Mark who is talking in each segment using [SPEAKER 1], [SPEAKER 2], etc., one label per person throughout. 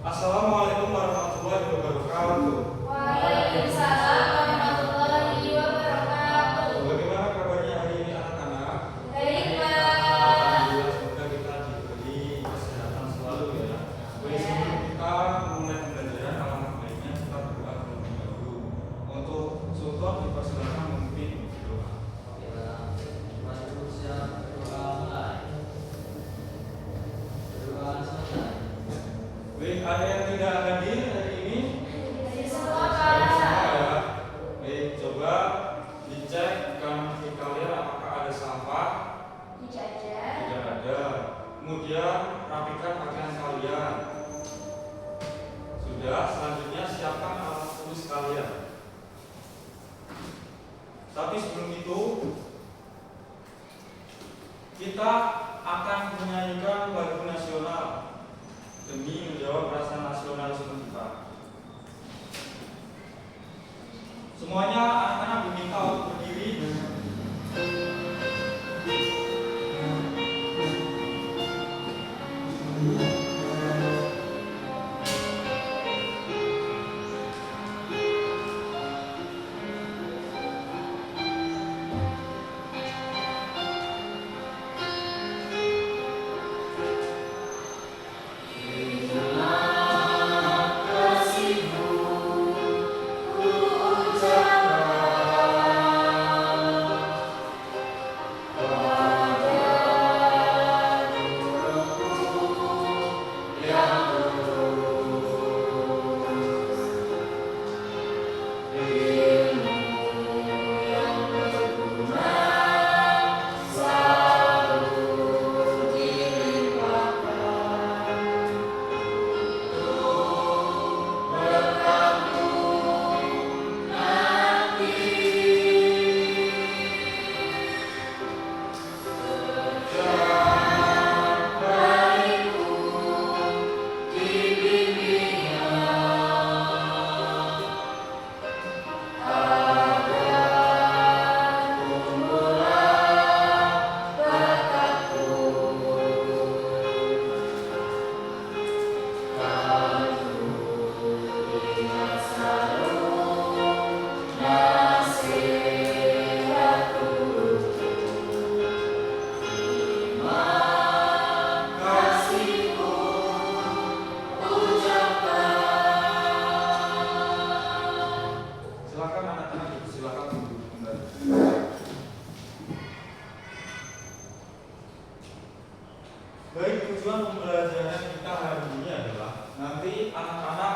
[SPEAKER 1] Assalamualaikum warahmatullahi wabarakatuh.
[SPEAKER 2] Waalaikumsalam warahmatullahi wabarakatuh.
[SPEAKER 1] Bagaimana kabarnya hari ini anak-anak?
[SPEAKER 2] Baik, Pak.
[SPEAKER 1] Alhamdulillah, semoga kita diberi kesehatan selalu ya. Baik, sebelum kita mulai pembelajaran, alangkah baiknya kita berdoa terlebih dahulu. Untuk Sultan dipersilakan memimpin doa. Baik, ada yang tidak hadir hari ini?
[SPEAKER 2] Dari semua,
[SPEAKER 1] Dari
[SPEAKER 2] Pak.
[SPEAKER 1] semua ya. Baik, coba dicek kanan kiri kalian apakah ada sampah.
[SPEAKER 2] Dijajar.
[SPEAKER 1] Tidak ada. Kemudian rapikan pakaian kalian. Sudah. Selanjutnya siapkan alat tulis kalian. Tapi sebelum itu kita akan menyanyikan lagu nasional demi menjawab rasa nasionalisme kita. Semuanya anak-anak diminta untuk berdiri. Silakan anak-anak dipersilakan duduk kembali. Baik, tujuan pembelajaran kita hari ini adalah nanti anak-anak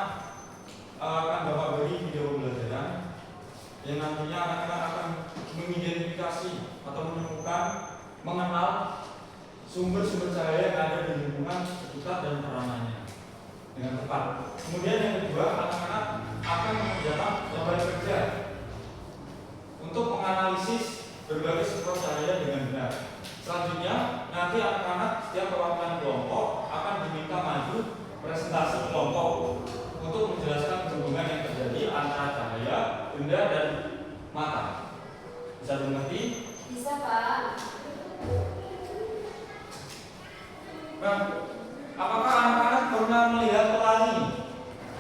[SPEAKER 1] akan Bapak beri video pembelajaran yang nantinya anak-anak akan mengidentifikasi atau menemukan, mengenal sumber-sumber cahaya yang ada di lingkungan sekitar dan peranannya dengan tepat. Kemudian yang kedua, anak-anak akan mengerjakan lomba kerja untuk menganalisis berbagai sumber cahaya dengan benar. Selanjutnya, nanti anak-anak setiap perwakilan kelompok akan diminta maju presentasi kelompok untuk menjelaskan hubungan yang terjadi antara cahaya, benda, dan mata. Bisa dimengerti?
[SPEAKER 2] Bisa, Pak.
[SPEAKER 1] Nah, apakah anak-anak pernah melihat pelangi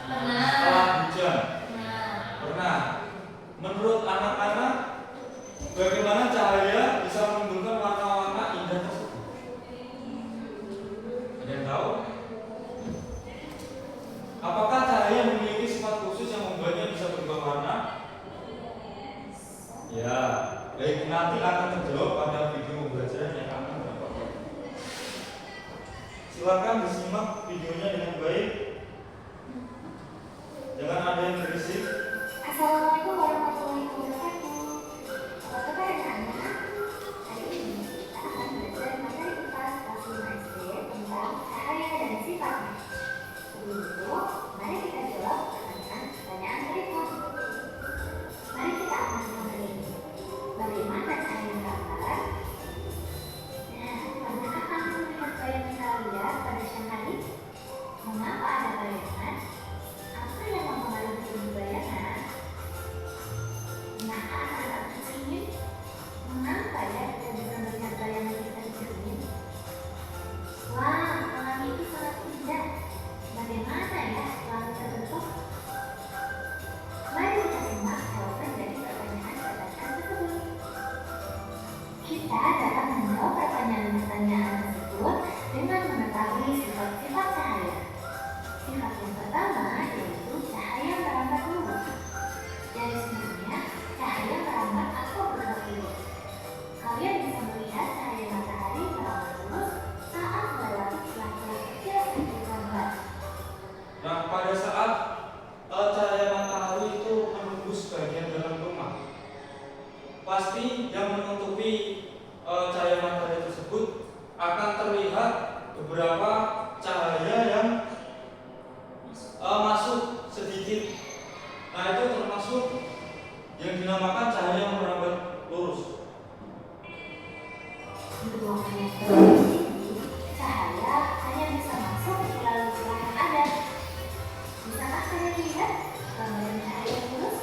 [SPEAKER 1] setelah
[SPEAKER 2] Pernah.
[SPEAKER 1] hujan?
[SPEAKER 2] Nah,
[SPEAKER 1] Pernah. Menurut anak-anak, bagaimana cahaya bisa menimbulkan warna-warna indah tersebut? Ada yang tahu? Apakah cahaya memiliki sifat khusus yang membuatnya bisa berubah warna? Ya, baik, nanti akan terjawab pada video pembelajaran yang akan Bapak buat. Silakan disimak videonya dengan baik. Jangan ada yang berisik.
[SPEAKER 3] Assalamualaikum warahmatullahi wabarakatuh. Apa kabar anak-anak? Hari ini kita akan belajar materi IPA kelas 5 SD tentang cahaya dan sifatnya. Sebelum itu, mari kita jawab pertanyaan berikut. Mari kita akan mengenai bagaimana cahaya merambat. Nah, pernahkah kamu melihat bayangan cahaya pada siang hari? Mengapa ada bayangan? Apa yang mempengaruhi bayangan? Nah, anak-anak tersenyum. Mengapa ya kita bisa melihat bayangan kita di cermin? Wah, malam itu sangat indah. Bagaimana ya
[SPEAKER 1] Nah, pada saat cahaya matahari itu menembus bagian dalam rumah, pasti yang menutupi cahaya matahari tersebut akan terlihat beberapa cahaya yang masuk sedikit. Nah, itu termasuk yang dinamakan cahaya yang merambat lurus.
[SPEAKER 3] Di ruangan yang terlalu tinggi, cahaya hanya bisa masuk melalui celah yang ada. Bisakah kalian lihat gambaran cahaya yang lurus?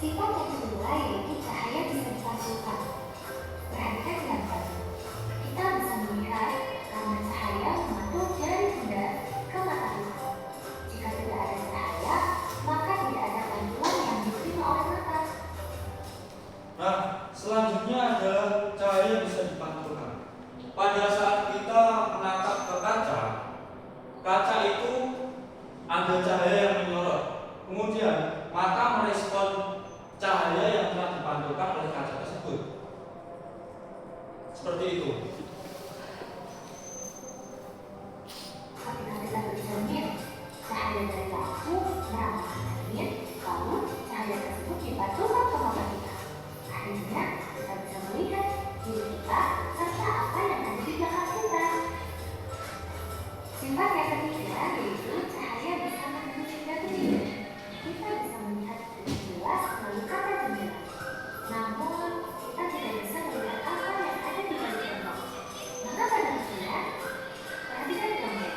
[SPEAKER 3] Sifat yang kedua yaitu cahaya bisa dipantulkan. Perhatikan dengan baik. Kita bisa melihat karena cahaya memantul dari benda ke mata kita. Jika tidak ada cahaya, maka tidak ada pantulan yang diterima oleh mata.
[SPEAKER 1] Nah, selanjutnya adalah cahaya bisa dipantulkan. Pada saat kita menatap ke kaca, kaca itu ada cahaya yang menyorot. Kemudian mata merespon cahaya yang telah dipantulkan oleh kaca tersebut. Seperti itu.
[SPEAKER 3] Ketika kita bercermin, cahaya dari lampu merambat cermin, lalu cahaya tersebut dipantulkan ke mata kita. Akhirnya kita bisa melihat diri kita serta apa yang ada di belakang kita. Sifat yang ketiga yaitu cahaya bisa menembus benda-benda. Kita bisa melihat dengan jelas melalui kaca jendela. Namun kita tidak bisa melihat apa yang ada di balik tembok. Mengapa demikian? Perhatikan dengan baik.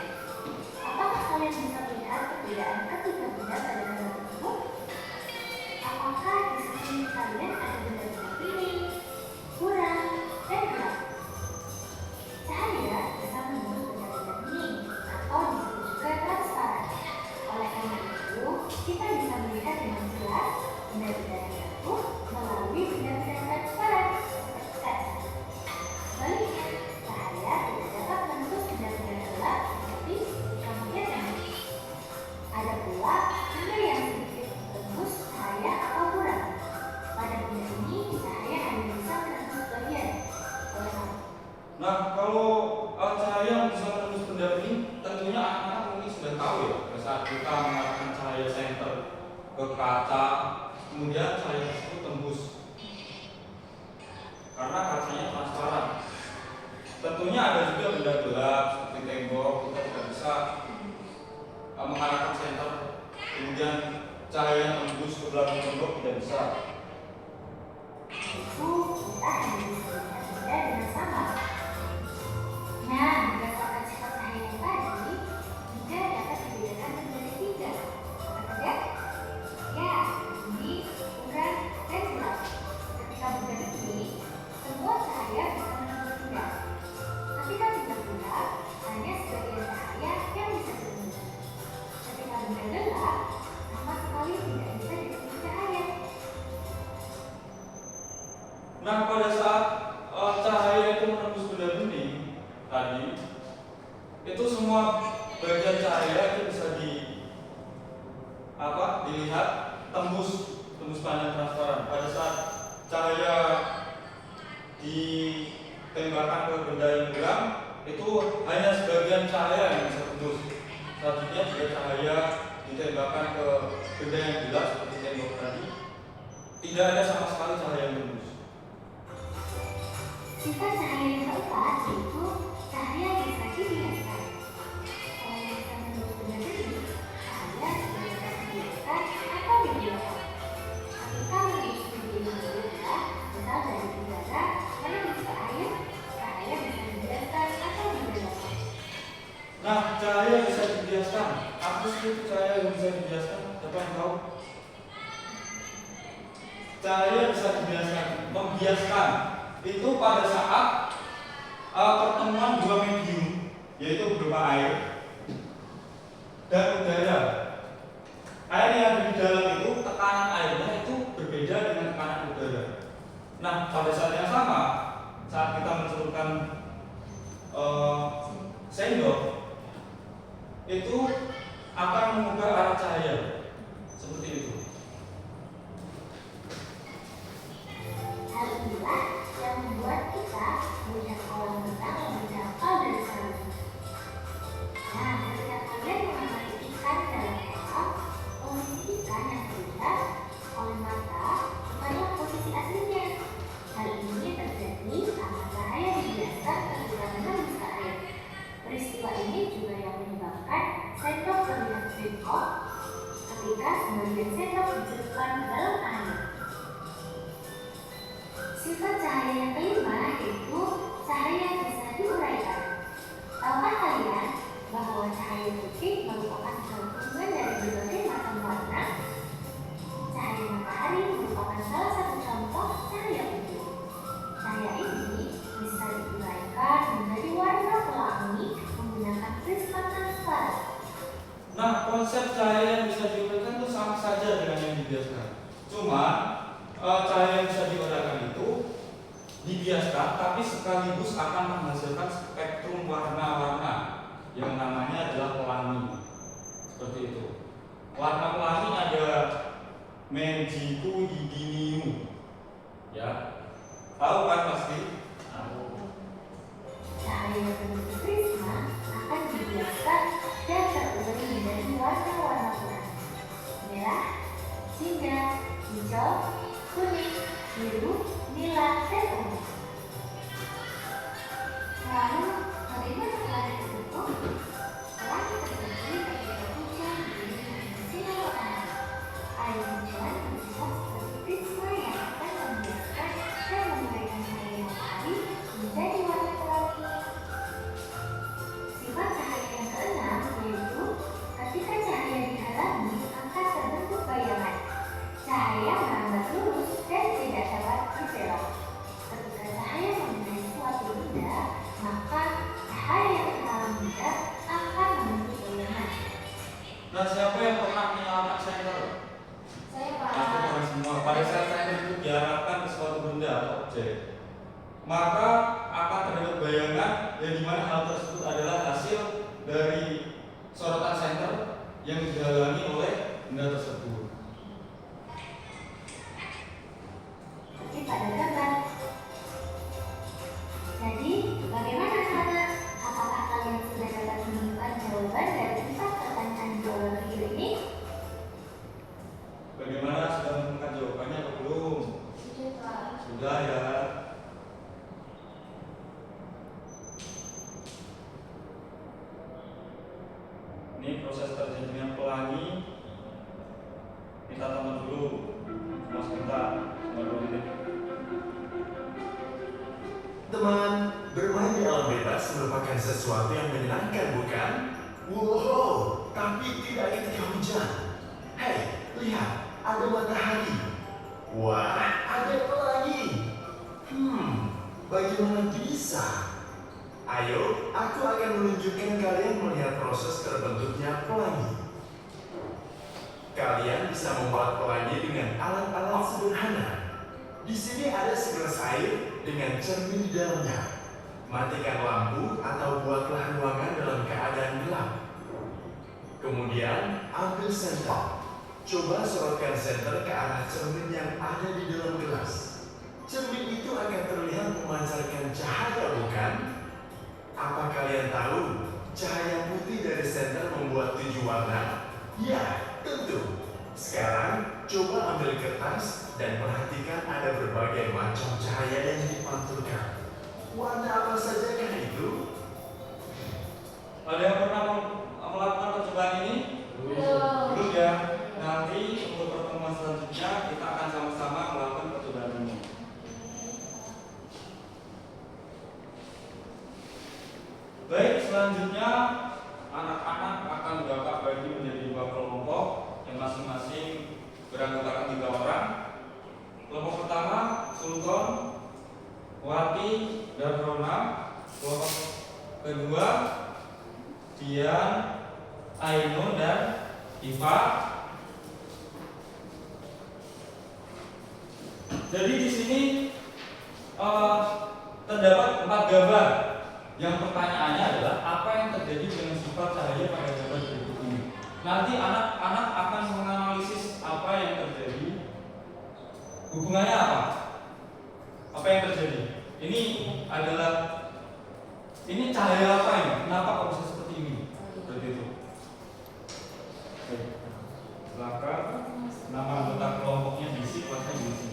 [SPEAKER 3] Apakah kalian bisa melihat perbedaan ketiga benda pada gambar tersebut? Apakah di sekeliling kalian ada benda-benda piring, kurang, dan gelap? Cahaya bisa menembus benda-benda bening atau disebut juga transparan. Oleh karena itu, kita bisa melihat dengan jelas benda-benda yang jatuh melalui benda-benda transparan seperti kaca. Sebaliknya, cahaya tidak dapat menembus benda-benda gelap seperti kemudian yang ada pula benda yang sedikit menembus cahaya atau kurang. Pada benda ini, cahaya hanya bisa menembus bagian. Oleh karena
[SPEAKER 1] Nah, kalau cahaya bisa menembus benda ini, tentunya anak-anak mungkin sudah tahu ya. Pada saat kita mengarahkan cahaya senter ke kaca, kemudian cahaya tersebut tembus karena kacanya transparan. Tentunya ada juga benda gelap seperti tembok, kita tidak bisa mengarahkan senter, kemudian cahaya tembus ke belakang tembok, tidak bisa.
[SPEAKER 3] itu kita hanya bisa melihat benda dengan sama. Nah, berdasarkan sifat cahaya yang tadi, benda dapat dibedakan menjadi tiga. Apa saja? Ya, ini, kurang, dan gelap. Ketika benda ini, semua cahaya bisa menembus benda. Ketika benda gelap, hanya sebagian cahaya yang bisa ditembus. Ketika benda gelap, sama sekali tidak bisa ditembus cahaya.
[SPEAKER 1] Nah, pada saat cahaya itu menembus benda bening tadi, itu semua bagian cahaya itu bisa dilihat tembus panjang transparan. Pada saat cahaya ditembakkan ke benda yang gelap, itu hanya sebagian cahaya yang bisa tembus. Selanjutnya juga cahaya ditembakkan ke benda yang gelap seperti tembok tadi, tidak ada sama sekali cahaya yang tembus.
[SPEAKER 3] Sifat cahaya yang keempat yaitu cahaya bisa dibiaskan. Kalau bisa menembus benda bening, cahaya juga dapat dibiaskan atau dibiarkan. Ketika menembus benda yang berbeda, misal dari udara menembus ke air, cahaya bisa dibiaskan atau dibiarkan.
[SPEAKER 1] Nah, cahaya bisa dibiaskan. Apa sih itu cahaya yang bisa dibiaskan? Siapa yang tahu? Cahaya bisa dibiaskan, membiaskan. Itu pada saat pertemuan dua medium, yaitu berupa air dan udara. Air yang ada di dalam itu, tekanan airnya itu berbeda dengan tekanan udara. Nah, pada saat yang sama, saat kita mencelupkan sendok, itu akan mengubah arah cahaya seperti itu.
[SPEAKER 3] Hal inilah yang membuat kita melihat kolam renang lebih dangkal dari seharusnya. juga yang menyebabkan sendok terlihat bengkok ketika sebagian sendok dicelupkan ke dalam air. Sifat cahaya yang kelima yaitu cahaya yang bisa diuraikan. Tahukah kalian bahwa cahaya putih merupakan gabungan dari berbagai macam warna? Cahaya matahari merupakan salah satu contoh cahaya putih. Cahaya ini bisa diuraikan menjadi warna pelangi menggunakan prisma transparan.
[SPEAKER 1] Nah, konsep cahaya yang bisa diuraikan itu sama saja dengan yang dibiaskan. Cuma cahaya yang bisa diuraikan itu dibiaskan, tapi sekaligus akan menghasilkan spektrum warna-warna yang namanya adalah pelangi. Seperti itu. Warna pelangi ada Menjiku Hidiniu. Ya. Tahu kan pasti?
[SPEAKER 3] Cahaya berbentuk prisma akan dibiaskan dan terurai menjadi warna-warna pelangi: merah, jingga, hijau, kuning, biru, nila, dan ungu. Lalu, bagaimana pelangi terbentuk? Pelangi terbentuk ketika hujan diiringi dengan sinar matahari. Air hujan bersifat seperti prisma yang akan membiaskan dan memberikan cahaya matahari menjadi warna pelangi. Sifat cahaya yang keenam yaitu ketika cahaya dihalangi maka terbentuk bayangan. Cahaya merambat lurus dan tidak dapat berbelok. Ketika cahaya mengenai suatu benda, maka cahaya yang terhalang benda akan membentuk bayangan.
[SPEAKER 1] Nah, siapa yang pernah menyalakan senter?
[SPEAKER 2] Saya
[SPEAKER 1] Pasti
[SPEAKER 2] Pak.
[SPEAKER 1] pernah semua. Pada saat senter itu diarahkan ke suatu benda atau objek, maka akan terdapat bayangan yang dimana hal tersebut adalah hasil dari sorotan senter yang dihalangi oleh benda tersebut.
[SPEAKER 3] Seperti pada gambar. Jadi, bagaimana sana? Apakah kalian sudah dapat menemukan jawaban dari 4 pertanyaan geologi ini?
[SPEAKER 1] Bagaimana, sudah menemukan jawabannya atau belum?
[SPEAKER 2] Sudah Pak.
[SPEAKER 1] Sudah ya. Ini proses terjadinya pelangi. Kita tonton dulu. Cuma sebentar, cuma 2 menit.
[SPEAKER 4] Teman, bermain di alam bebas merupakan sesuatu yang menyenangkan, bukan? Wow, tapi tidak ketika hujan. Hei, lihat, ada matahari. Wah, ada pelangi. Bagaimana bisa? Ayo, aku akan menunjukkan kalian melihat proses terbentuknya pelangi. Kalian bisa membuat pelangi dengan alat-alat sederhana. Di sini ada segelas air dengan cermin di dalamnya. Matikan lampu atau buatlah ruangan dalam keadaan gelap. Kemudian ambil senter. Coba sorotkan senter ke arah cermin yang ada di dalam gelas. Cermin itu akan terlihat memancarkan cahaya, bukan? Apa kalian tahu cahaya putih dari senter membuat 7 warna? Ya, tentu. Sekarang coba ambil kertas dan perhatikan ada berbagai macam cahaya yang dipantulkan. Warna apa saja kan itu?
[SPEAKER 1] Ada yang pernah melakukan percobaan ini?
[SPEAKER 2] Belum.
[SPEAKER 1] Belum ya. Nanti untuk pertemuan selanjutnya kita akan sama-sama melakukan percobaan ini. Baik, selanjutnya anak-anak akan Bapak bagi menjadi 2 kelompok yang masing-masing beranggotakan 3 orang. Kelompok pertama, Sultan, Wati, dan Rona. Kelompok kedua, Dian, Ainun, dan Iva. Jadi di sini terdapat 4 gambar. Yang pertanyaannya adalah apa yang terjadi dengan sifat cahaya pada gambar berikut ini. Nanti anak-anak akan menganalisis apa yang terjadi. Hubungannya apa? Apa yang terjadi? Ini cahaya apa ini? Kenapa kok bisa seperti ini? Seperti itu. Baik. Silakan. Nama anggota kelompoknya diisi, kelasnya diisi.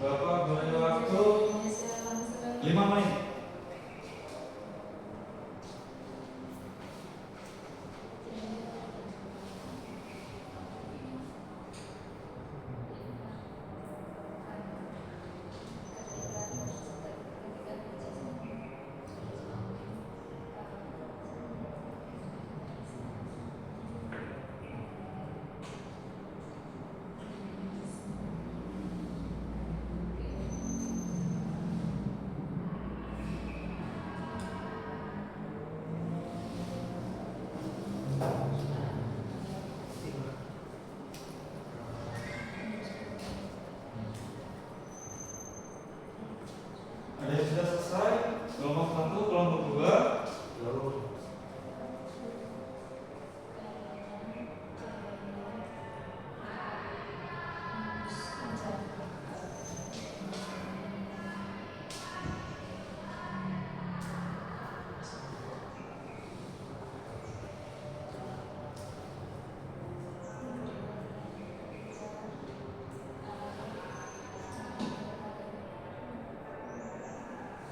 [SPEAKER 1] Bapak beri waktu 5 menit. Ada yang sudah selesai? Kelompok 1, kelompok 2.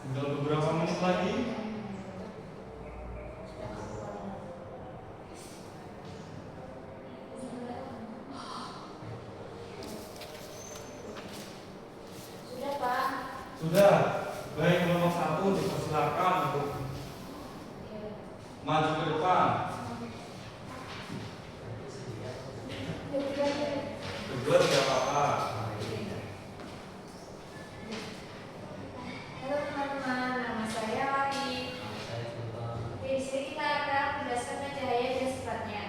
[SPEAKER 1] Tinggal beberapa menit lagi.
[SPEAKER 2] Sudah, Pak.
[SPEAKER 1] Sudah. Baik, kelompok 1 dipersilakan untuk maju ke depan. Kedua tidak apa-apa.
[SPEAKER 2] Halo teman-teman, nama saya Wati. Oke, di sini kita akan menjelaskan cahaya dan sifatnya.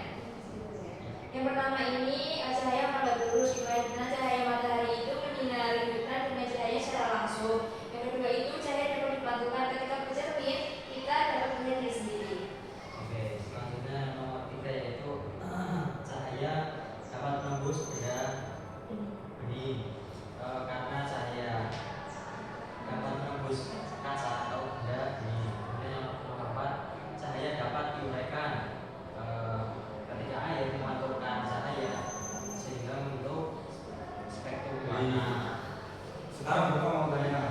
[SPEAKER 2] Yang pertama ini, cahaya mabadur, dimana dengan cahaya matahari itu menyinari bulan dengan cahaya secara langsung. Yang kedua itu, cahaya dapat dipantulkan ketika bercermin, kita dapat melihat diri sendiri.
[SPEAKER 5] Oke, selanjutnya nomor 3 yaitu cahaya dapat menembus benda bening karena cahaya dapat menembus kaca atau benda bening. Kemudian yang nomor 4, cahaya dapat diuraikan ketika air memantulkan cahaya sehingga membentuk spektrum warna.
[SPEAKER 1] Sekarang Bapak mau tanya,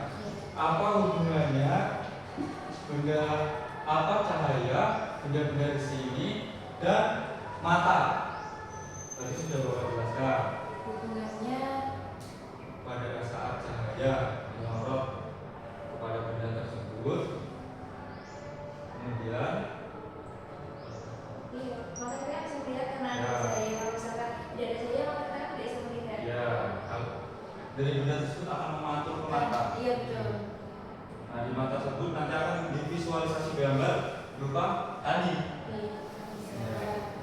[SPEAKER 1] apa hubungannya benda apa cahaya, benda-benda di sini dan mata? Tadi sudah Bapak jelaskan.
[SPEAKER 2] Hubungannya
[SPEAKER 1] Pada saat cahaya menyorot kepada benda tersebut, kemudian
[SPEAKER 2] iya, mata kita bisa melihat karena ada
[SPEAKER 1] Ya.
[SPEAKER 2] cahaya. Kalau misalkan tidak ada cahaya, mata kita tidak bisa melihat.
[SPEAKER 1] ya dari benda tersebut akan memantul ke mata.
[SPEAKER 2] Iya, betul.
[SPEAKER 1] Nah, di mata tersebut nanti akan divisualisasi gambar berupa tadi.
[SPEAKER 2] Iya, bisa.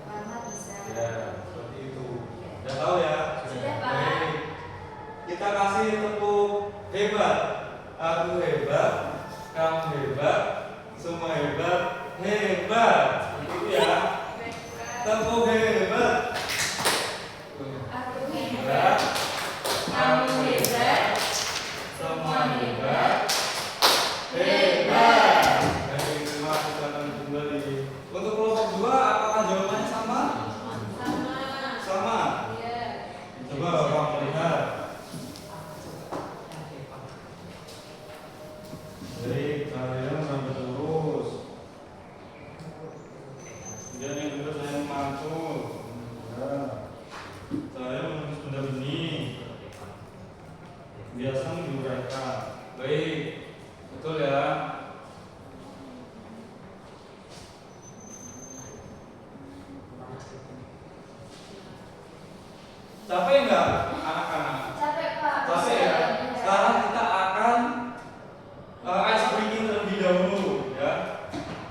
[SPEAKER 2] Warna bisa.
[SPEAKER 1] Ya, seperti itu. Sudah tahu ya?
[SPEAKER 2] Sudah, Pak.
[SPEAKER 1] Baik. Kita kasih tepuk hebat. Aku hebat, kamu hebat, semua hebat, hebat. Itu ya. Tepuk hebat.
[SPEAKER 2] Aku
[SPEAKER 1] Hebat,
[SPEAKER 2] hebat, kamu hebat,
[SPEAKER 1] semua hebat, hebat. Baik, terima kasih teman kembali. Untuk kelompok 2, apakah jawabannya sama?
[SPEAKER 2] sama.
[SPEAKER 1] Sama.
[SPEAKER 2] Iya.
[SPEAKER 1] Coba Bapak melihat. Baik, kalian sampai lurus. Kemudian yang kedua saya memantul. Ya. Saya menulis benda benih. Biasa diuraikan. Baik, betul ya. Capek nggak anak-anak?
[SPEAKER 2] Capek, Pak.
[SPEAKER 1] Capek ya. Sekarang kita akan ice breaking terlebih dahulu ya.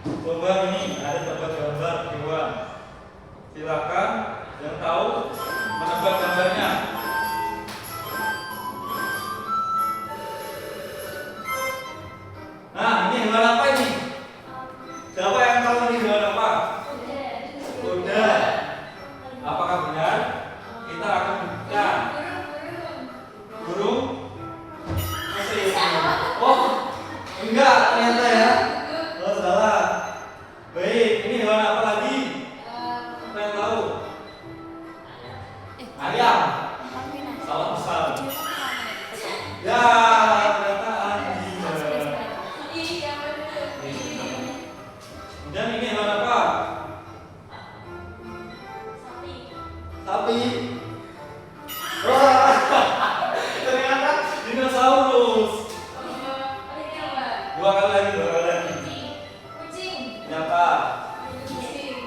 [SPEAKER 1] Coba ini ada tebak gambar hewan. Silakan yang tahu menebak gambarnya. Ya, ternyata anjing.
[SPEAKER 2] Iya bener.
[SPEAKER 1] Kemudian ini hewan apa?
[SPEAKER 2] Sapi.
[SPEAKER 1] Sapi. Wah, ternyata dinosaurus.
[SPEAKER 2] Ini apa?
[SPEAKER 1] Dua kali lagi, dua kali lagi.
[SPEAKER 2] Kucing. Kucing.
[SPEAKER 1] Ini apa?
[SPEAKER 2] Kucing.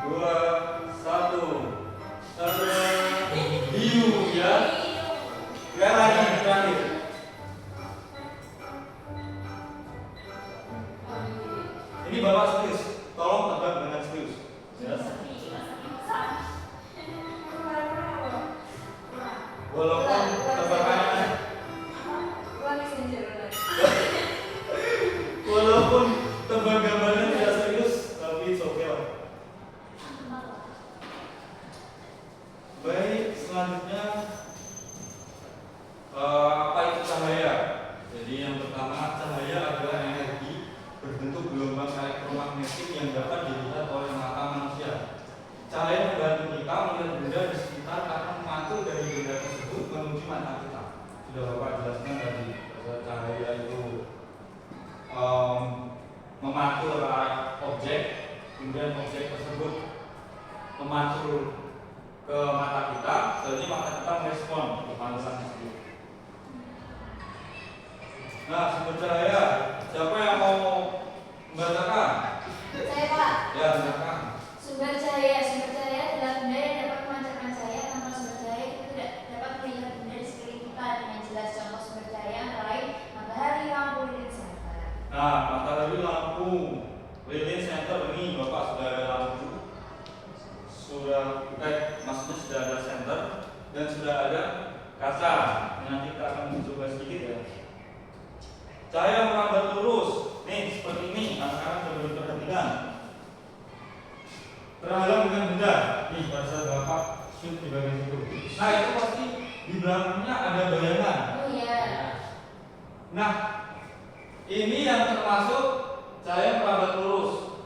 [SPEAKER 1] 2, 1. Hiu ya. Yang lagi terakhir. Ini Bapak serius. Tolong tebak dengan serius. Ya. Walaupun tebakannya walaupun tebak gambarnya tidak serius, tapi it's okay lah. Baik, selanjutnya apa itu cahaya? Jadi yang pertama, cahaya adalah energi berbentuk gelombang elektromagnetik yang dapat dilihat oleh mata manusia. Cahaya membantu kita melihat benda di sekitar karena memantul dari benda tersebut menuju mata kita. Sudah Bapak jelaskan tadi bahwa cahaya itu memantul ke arah objek, kemudian objek tersebut memantul ke mata kita, jadi mata kita merespon ke pantulan tersebut. Nah, sumber cahaya, siapa yang mau membacakan?
[SPEAKER 2] Saya Pak.
[SPEAKER 1] Ya, silakan.
[SPEAKER 2] Sumber cahaya adalah benda yang dapat memancarkan cahaya. Tanpa sumber cahaya kita tidak dapat melihat benda di sekeliling kita dengan jelas. Contoh sumber cahaya antara lain matahari, lampu, lilin, senter.
[SPEAKER 1] Nah, matahari, lampu, lilin, senter ini Bapak sudah ada lampu, maksudnya sudah ada senter dan sudah ada kaca. Nanti kita akan mencoba sedikit ya. Cahaya merambat lurus, nih seperti ini. Anak-anak sudah diperhatikan. Terhalang dengan benda, nih pada saat Bapak shoot di bagian itu. Nah itu pasti di belakangnya ada bayangan.
[SPEAKER 2] Oh iya.
[SPEAKER 1] Nah ini yang termasuk cahaya merambat lurus.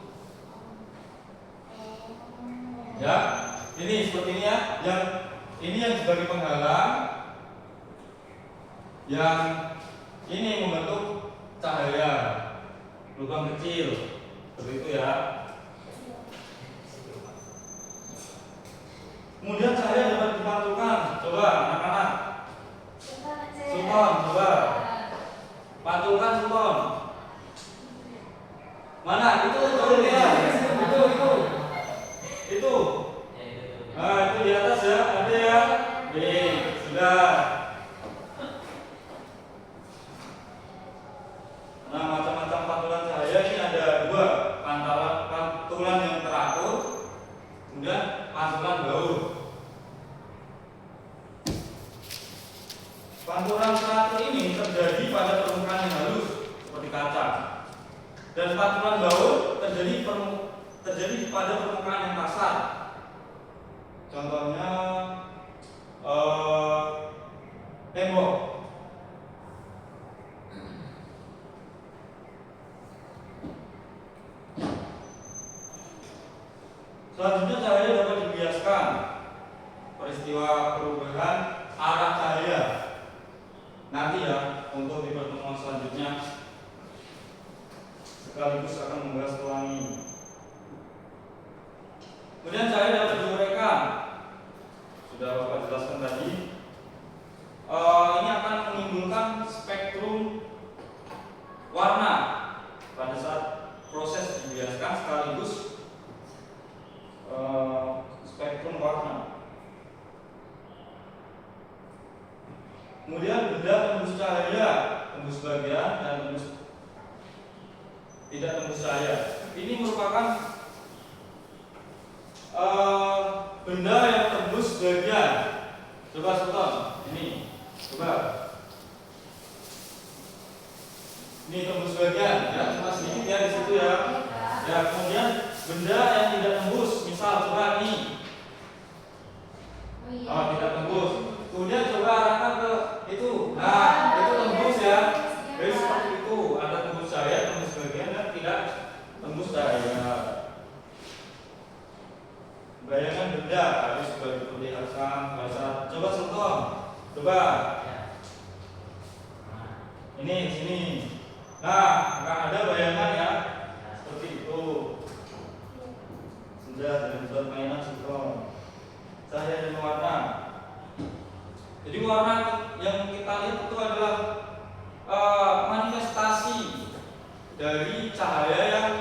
[SPEAKER 1] Ya, ini seperti ini ya. Yang ini yang sebagai penghalang, yang ini membentuk cahaya lubang kecil, seperti itu ya. Kemudian cahaya dapat dipantulkan. Coba anak-anak. Sultan, coba pantulkan Sultan. Mana? Itu ya. Itu. Nah, itu di atas ya, ada ya. Nih, sudah. Nah, macam-macam pantulan cahaya ini ada dua, pantulan yang teratur, kemudian pantulan baur. Pantulan teratur ini terjadi pada permukaan yang halus seperti kaca, dan pantulan baur terjadi pada permukaan yang kasar. Contohnya tembok. Selanjutnya cahaya dapat dibiaskan. Peristiwa perubahan arah cahaya nanti ya untuk di pertemuan selanjutnya sekaligus akan membahas pelangi. Kemudian cahaya dapat diuraikan. Sudah Bapak jelaskan tadi. Ini akan menimbulkan spektrum warna pada saat proses dibiaskan sekaligus spektrum warna. Kemudian benda tembus cahaya, tembus bagian dan tidak tembus cahaya. Ini merupakan benda yang tembus bagian. Coba Sultan, ini, coba. Ini tembus bagian, ya cuma sedikit ya di situ ya. Ya kemudian benda yang tidak tembus, misal coba ini. Oh, tidak tembus. Kemudian coba arahkan ke itu. Nah, itu tembus ya. Jadi seperti itu, ada tembus cahaya, tembus bagian dan tidak tembus cahaya. Bayangkan benda harus juga diperlihatkan pada saat coba sentuh. Coba.
[SPEAKER 5] Ya. Nah,
[SPEAKER 1] Ini sini. Nah, akan ada bayangan ya. Seperti itu. Sudah dengan buat mainan sentuh. Cahaya dan warna. Jadi warna yang kita lihat itu adalah manifestasi dari cahaya yang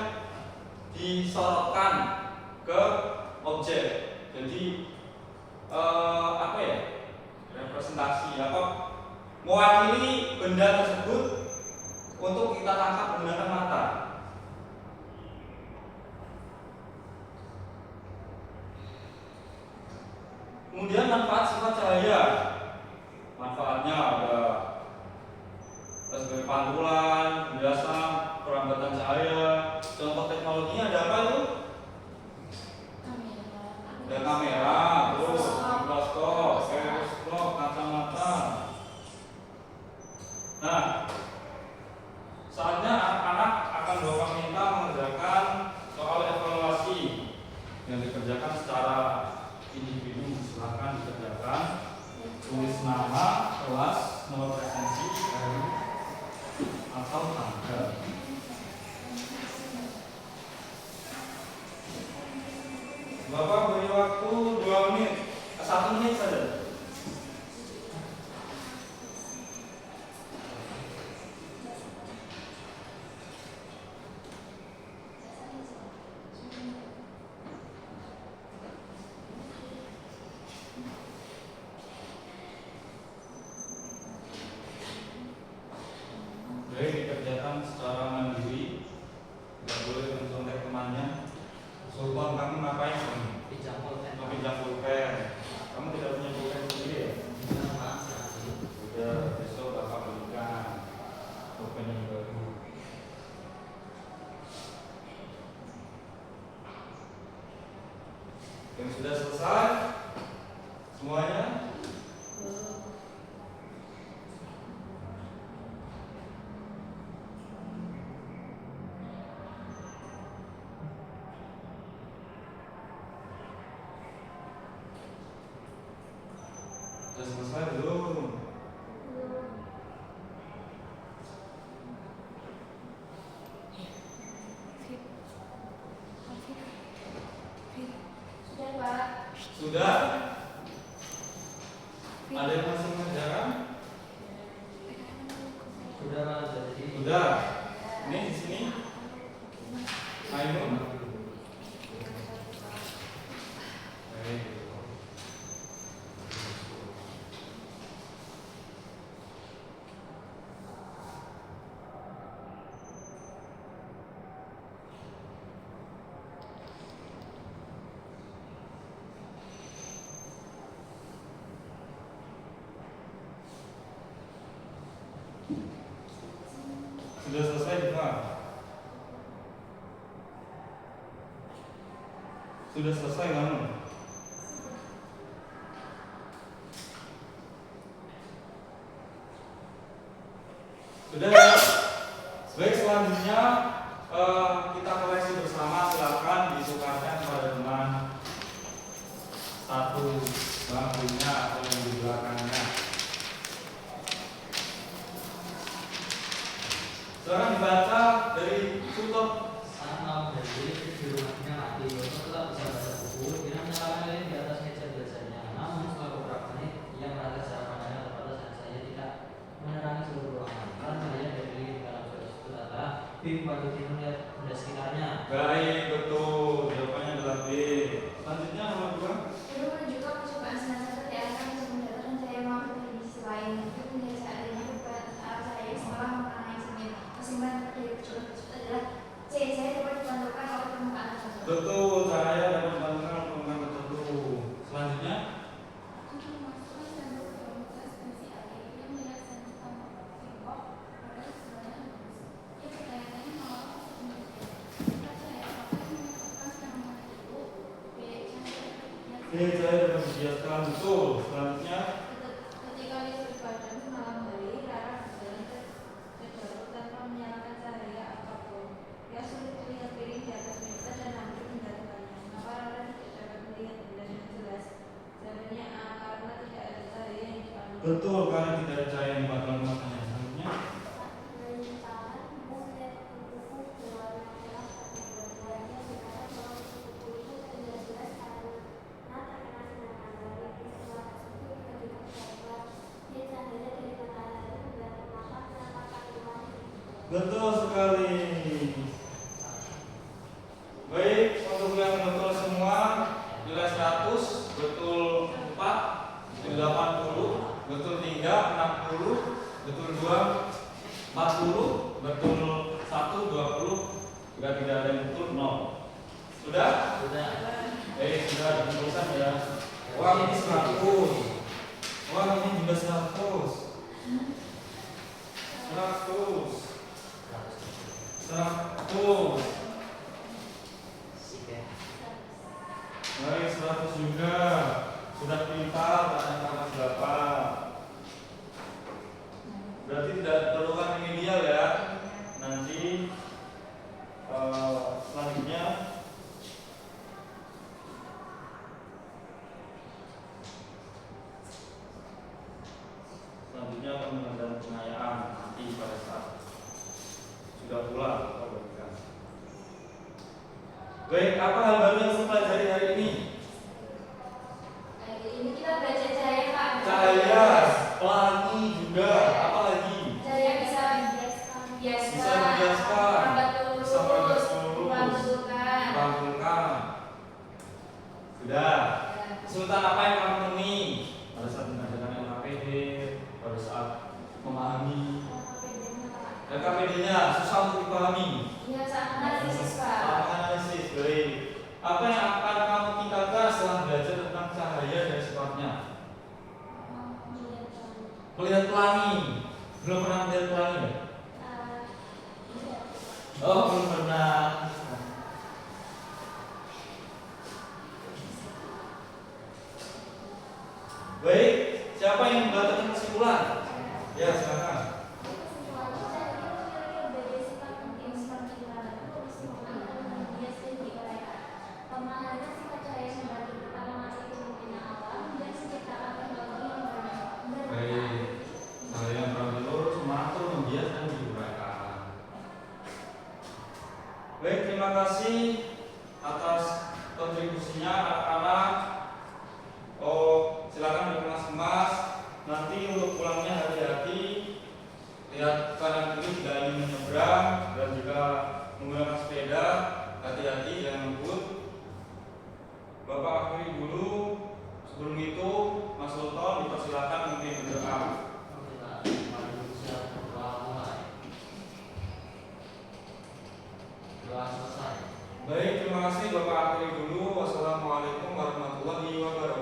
[SPEAKER 1] disorotkan ke objek. Jadi apa ya, representasi apa, mewakili benda tersebut untuk kita tangkap menggunakan mata. Kemudian manfaat sifat cahaya. Manfaatnya ada sebagai pantulan, penjelasan, perambatan cahaya. Contoh teknologinya ada apa itu? Ada kamera, terus mikroskop, periskop, kacamata. Nah, saatnya anak-anak akan Bapak minta mengerjakan soal evaluasi yang dikerjakan secara individu. Silakan dikerjakan. Tulis nama, kelas, nomor presensi, hari, atau tanggal. Bapak beri waktu 2 menit, 1 menit saja. Baik, dikerjakan secara mandiri, tidak boleh mencontek temannya. Sultan, kamu ngapain kamu?
[SPEAKER 5] pinjam pulpen.
[SPEAKER 1] Mau pinjam pulpen. Kamu tidak punya pulpen sendiri ya?
[SPEAKER 5] Pinjam, Pak, sekali.
[SPEAKER 1] Sudah, besok bapak belikan pulpen yang baru. Yang sudah selesai semuanya? Sudah selesai belum?
[SPEAKER 2] Sudah, Pak.
[SPEAKER 1] Sudah? Ada yang masih mengerjakan?
[SPEAKER 5] Sudah, Pak, jadi
[SPEAKER 1] Sudah. Ini di sini. Ainun. Baik. Sudah selesai Pak? Sudah selesai kamu? Sudah ya? Baik, selanjutnya kita koleksi bersama. Silakan ditukarkan kepada teman satu bangkunya atau yang di belakangnya. Silakan dibaca dari tutup.
[SPEAKER 5] sama dari di rumahnya mati. Bapak tetap bisa baca buku. Dia menyalakan lilin di atas meja belajarnya. Namun setelah beberapa menit, ia merasa secara pandangan terbatas dan saya tidak menerangi seluruh ruangan. Karena cahaya dari lilin di dalam surat itu adalah Bim pada tim melihat benda sekitarnya.
[SPEAKER 1] Baik, betul. Jawabannya adalah B. Selanjutnya nomor 2.
[SPEAKER 2] Guru menunjukkan percobaan senjata diarahkan untuk mendapatkan cahaya mampu dari sisi lain. Untuk menjadi seadanya beberapa arah cahaya setelah menghalangi cermin. Kesimpulan dari percobaan tersebut adalah C. Cahaya dapat dipantulkan oleh permukaan tertentu.
[SPEAKER 1] Betul, cahaya dapat dipantulkan permukaan tertentu. Selanjutnya,
[SPEAKER 3] Untuk memasukkan sendok ke dalam tas pensi air, ia melihat sendok tampak bengkok, padahal sebenarnya lurus. Ia bertanya-tanya mengapa bisa demikian. Kata saya, apakah ini menyebabkan sedang itu? B. Cahaya dapat
[SPEAKER 1] C. Cahaya dapat dibiaskan. Betul. Selanjutnya,
[SPEAKER 3] Ketika listrik padam di malam hari, Rara berjalan ke jalur tanpa menyalakan cahaya apapun. Ia sulit melihat piring di atas meja dan hampir menjatuhkannya. Maka Rara tidak dapat melihat benda dengan jelas.
[SPEAKER 1] Betul, karena tidak ada cahaya yang bakal matanya. Selanjutnya, betul sekali. Baik, untuk yang betul semua nilai 100, betul 4, betul 80, betul 3, 60, betul 2, 40, betul 1, 20, jika tidak ada yang betul 0. Sudah?
[SPEAKER 5] Sudah.
[SPEAKER 1] Baik, sudah dikumpulkan ya. Uang ini 100. Uang ini juga 100. 100. Baik, 100 juga. Sudah pintar, tanya berapa. Berarti tidak diperlukan remedial ya. Nanti selanjutnya pengendalian pengayaan nanti pada saat sudah pulang kita berikan. Baik, apa hal baru yang saya pelajari hari ini?
[SPEAKER 2] Hari ini kita belajar cahaya, Pak.
[SPEAKER 1] Cahaya, pelangi juga. Apa lagi?
[SPEAKER 2] Cahaya bisa
[SPEAKER 1] Bisa menjelaskan, bisa merebut lurus,
[SPEAKER 2] melambungkan.
[SPEAKER 1] melambungkan. Sudah. Kesulitan apa yang kamu temui pada saat mengajarkan LKPD, pada saat memahami LKPD-nya susah untuk dipahami?
[SPEAKER 2] Iya, saat analisis, Pak.
[SPEAKER 1] Analisis, baik. Apa yang akan kamu tingkatkan setelah belajar tentang cahaya dan sifatnya? Melihat pelangi. Belum pernah melihat pelangi ya? Oh, belum pernah. Baik, siapa yang membuat kesimpulan? Ya, silakan. Baik, cahaya yang berarti lurus, mantul, membias dan diuraikan. Baik, terima kasih atas kontribusinya anak-anak. Oh, silakan dikemas-kemas. Nanti untuk pulangnya hati-hati. Lihat kanan kiri jika ingin menyeberang dan juga menggunakan sepeda. Hati-hati jangan ngebut. Bapak akhiri dulu. Sebelum itu, Mas Sultan dipersilakan memimpin berdoa. Baik, terima kasih Bapak akhiri dulu. Wassalamualaikum warahmatullahi wabarakatuh.